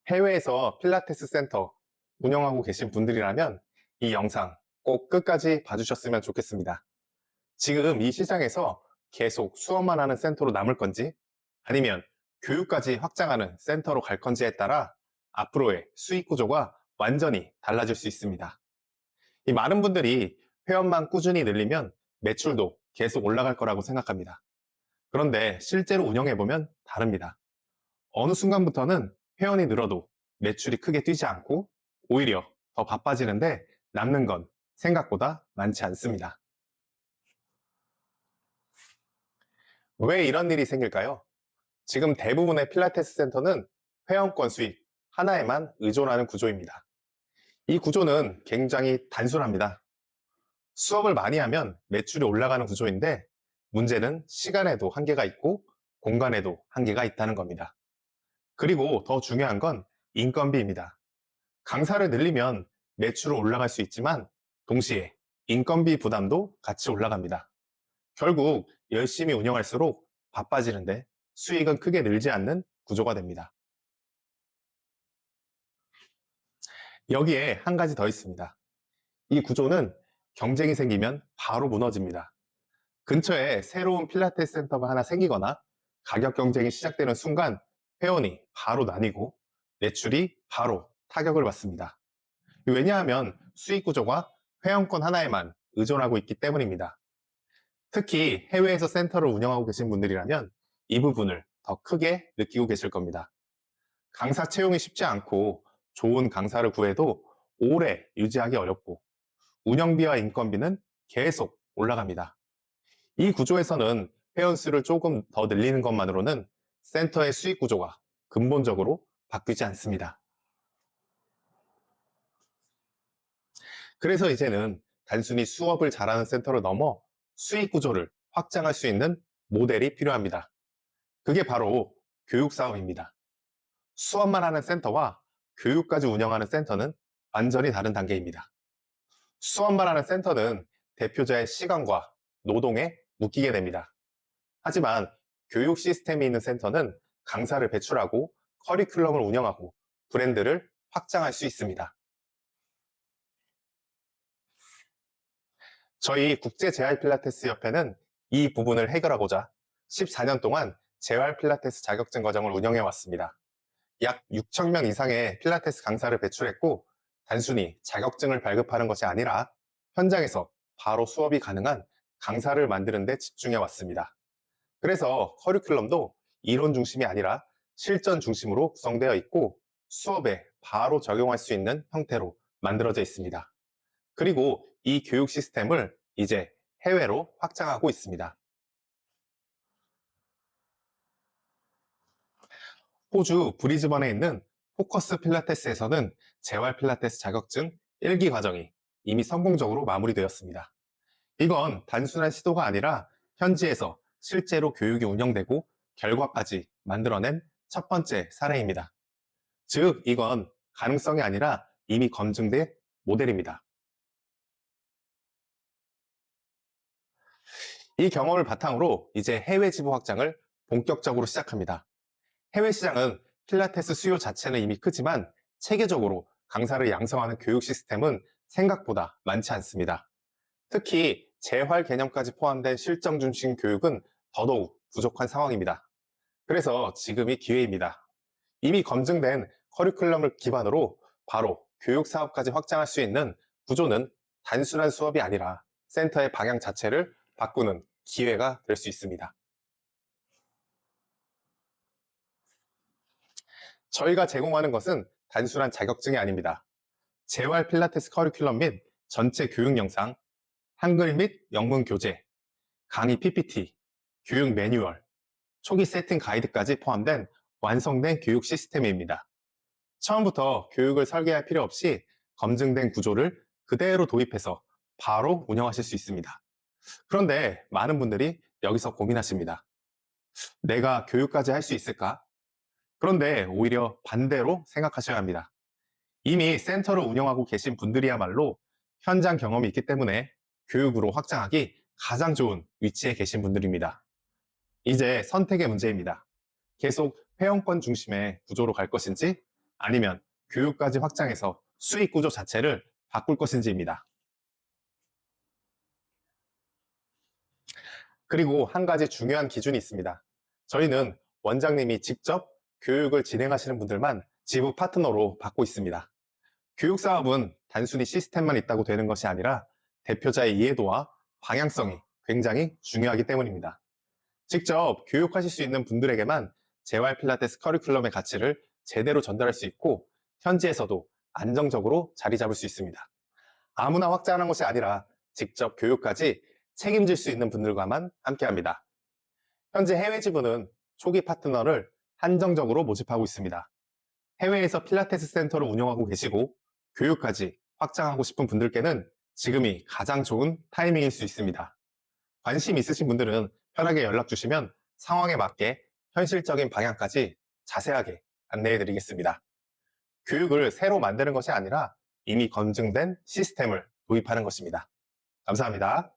해외에서 필라테스 센터 운영하고 계신 분들이라면 이 영상 꼭 끝까지 봐주셨으면 좋겠습니다. 지금 이 시장에서 계속 수업만 하는 센터로 남을 건지 아니면 교육까지 확장하는 센터로 갈 건지에 따라 앞으로의 수익 구조가 완전히 달라질 수 있습니다. 이 많은 분들이 회원만 꾸준히 늘리면 매출도 계속 올라갈 거라고 생각합니다. 그런데 실제로 운영해보면 다릅니다. 어느 순간부터는 회원이 늘어도 매출이 크게 뛰지 않고 오히려 더 바빠지는데 남는 건 생각보다 많지 않습니다. 왜 이런 일이 생길까요? 지금 대부분의 필라테스 센터는 회원권 수익 하나에만 의존하는 구조입니다. 이 구조는 굉장히 단순합니다. 수업을 많이 하면 매출이 올라가는 구조인데 문제는 시간에도 한계가 있고 공간에도 한계가 있다는 겁니다. 그리고 더 중요한 건 인건비입니다. 강사를 늘리면 매출은 올라갈 수 있지만 동시에 인건비 부담도 같이 올라갑니다. 결국 열심히 운영할수록 바빠지는데 수익은 크게 늘지 않는 구조가 됩니다. 여기에 한 가지 더 있습니다. 이 구조는 경쟁이 생기면 바로 무너집니다. 근처에 새로운 필라테스 센터가 하나 생기거나 가격 경쟁이 시작되는 순간 회원이 바로 나뉘고 매출이 바로 타격을 받습니다. 왜냐하면 수익 구조가 회원권 하나에만 의존하고 있기 때문입니다. 특히 해외에서 센터를 운영하고 계신 분들이라면 이 부분을 더 크게 느끼고 계실 겁니다. 강사 채용이 쉽지 않고 좋은 강사를 구해도 오래 유지하기 어렵고 운영비와 인건비는 계속 올라갑니다. 이 구조에서는 회원 수를 조금 더 늘리는 것만으로는 센터의 수익 구조가 근본적으로 바뀌지 않습니다. 그래서 이제는 단순히 수업을 잘하는 센터를 넘어 수익 구조를 확장할 수 있는 모델이 필요합니다. 그게 바로 교육 사업입니다. 수업만 하는 센터와 교육까지 운영하는 센터는 완전히 다른 단계입니다. 수업만 하는 센터는 대표자의 시간과 노동에 묶이게 됩니다. 하지만 교육 시스템이 있는 센터는 강사를 배출하고 커리큘럼을 운영하고 브랜드를 확장할 수 있습니다. 저희 국제재활필라테스협회는 이 부분을 해결하고자 14년 동안 재활필라테스 자격증 과정을 운영해 왔습니다. 약 6,000명 이상의 필라테스 강사를 배출했고 단순히 자격증을 발급하는 것이 아니라 현장에서 바로 수업이 가능한 강사를 만드는 데 집중해 왔습니다. 그래서 커리큘럼도 이론 중심이 아니라 실전 중심으로 구성되어 있고 수업에 바로 적용할 수 있는 형태로 만들어져 있습니다. 그리고 이 교육 시스템을 이제 해외로 확장하고 있습니다. 호주 브리즈번에 있는 포커스 필라테스에서는 재활 필라테스 자격증 1기 과정이 이미 성공적으로 마무리되었습니다. 이건 단순한 시도가 아니라 현지에서 실제로 교육이 운영되고 결과까지 만들어낸 첫 번째 사례입니다. 즉, 이건 가능성이 아니라 이미 검증된 모델입니다. 이 경험을 바탕으로 이제 해외 지부 확장을 본격적으로 시작합니다. 해외 시장은 필라테스 수요 자체는 이미 크지만 체계적으로 강사를 양성하는 교육 시스템은 생각보다 많지 않습니다. 특히 재활 개념까지 포함된 실정 중심 교육은 더더욱 부족한 상황입니다. 그래서 지금이 기회입니다. 이미 검증된 커리큘럼을 기반으로 바로 교육 사업까지 확장할 수 있는 구조는 단순한 수업이 아니라 센터의 방향 자체를 바꾸는 기회가 될 수 있습니다. 저희가 제공하는 것은 단순한 자격증이 아닙니다. 재활 필라테스 커리큘럼 및 전체 교육 영상, 한글 및 영문 교재, 강의 PPT, 교육 매뉴얼, 초기 세팅 가이드까지 포함된 완성된 교육 시스템입니다. 처음부터 교육을 설계할 필요 없이 검증된 구조를 그대로 도입해서 바로 운영하실 수 있습니다. 그런데 많은 분들이 여기서 고민하십니다. 내가 교육까지 할 수 있을까? 그런데 오히려 반대로 생각하셔야 합니다. 이미 센터를 운영하고 계신 분들이야말로 현장 경험이 있기 때문에 교육으로 확장하기 가장 좋은 위치에 계신 분들입니다. 이제 선택의 문제입니다. 계속 회원권 중심의 구조로 갈 것인지 아니면 교육까지 확장해서 수익 구조 자체를 바꿀 것인지입니다. 그리고 한 가지 중요한 기준이 있습니다. 저희는 원장님이 직접 교육을 진행하시는 분들만 지부 파트너로 받고 있습니다. 교육 사업은 단순히 시스템만 있다고 되는 것이 아니라 대표자의 이해도와 방향성이 굉장히 중요하기 때문입니다. 직접 교육하실 수 있는 분들에게만 재활 필라테스 커리큘럼의 가치를 제대로 전달할 수 있고 현지에서도 안정적으로 자리 잡을 수 있습니다. 아무나 확장하는 것이 아니라 직접 교육까지 책임질 수 있는 분들과만 함께합니다. 현재 해외 지부는 초기 파트너를 한정적으로 모집하고 있습니다. 해외에서 필라테스 센터를 운영하고 계시고 교육까지 확장하고 싶은 분들께는 지금이 가장 좋은 타이밍일 수 있습니다. 관심 있으신 분들은 편하게 연락 주시면 상황에 맞게 현실적인 방향까지 자세하게 안내해 드리겠습니다. 교육을 새로 만드는 것이 아니라 이미 검증된 시스템을 도입하는 것입니다. 감사합니다.